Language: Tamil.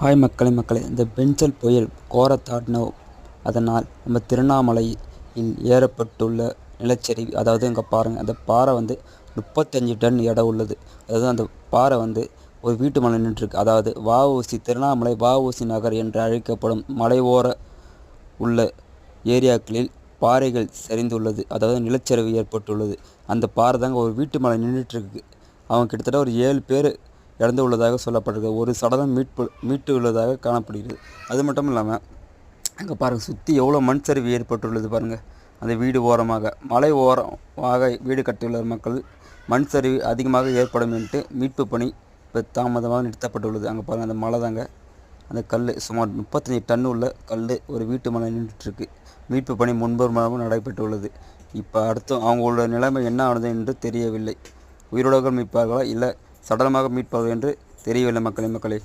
ஹாய் மக்களே இந்த பென்சல் புயல் கோரத்தாட்னோ அதனால் நம்ம திருவண்ணாமலையில் ஏற்பட்டுள்ள நிலச்சரிவு. அதாவது இங்கே பாருங்கள், அந்த பாறை வந்து 35 டன் எடை உள்ளது. அதாவது அந்த பாறை வந்து ஒரு வீட்டு மேலே நின்றுருக்கு. அதாவது வஉசி திருவண்ணாமலை வஉசி நகர் என்று அழைக்கப்படும் மலையோர உள்ள ஏரியாக்களில் பாறைகள் சரிந்துள்ளது. அதாவது நிலச்சரிவு ஏற்பட்டுள்ளது. அந்த பாறை தாங்க ஒரு வீட்டு மேலே நின்றுட்டுருக்கு. அவங்க கிட்டத்தட்ட ஒரு 7 பேர் இறந்து உள்ளதாக சொல்லப்படுகிறது. ஒரு சடலம் மீட்டு உள்ளதாக காணப்படுகிறது. அது மட்டும் இல்லாமல் அங்கே பாருங்கள், சுற்றி எவ்வளோ மண் சரிவு ஏற்பட்டுள்ளது பாருங்கள். அந்த வீடு ஓரமாக மலை ஓரமாக வீடு கட்டியுள்ள மக்கள் மண் சரிவு அதிகமாக ஏற்படும் என்று மீட்பு பணி இப்போ தாமதமாக நிறுத்தப்பட்டுள்ளது. அங்கே பாருங்கள், அந்த மலை தாங்க, அந்த கல் சுமார் 35 டன் உள்ள கல் ஒரு வீட்டு மலை நின்றுட்டுருக்கு. மீட்பு பணி முன்புறமாக நடைபெற்றுள்ளது. இப்போ அடுத்து அவங்களோட நிலைமை என்ன ஆனது என்று தெரியவில்லை. உயிரோடர்கள் மீட்பார்களா இல்லை சடலமாக மீட்பார்கள் என்று தெரியவில்லை மக்களே.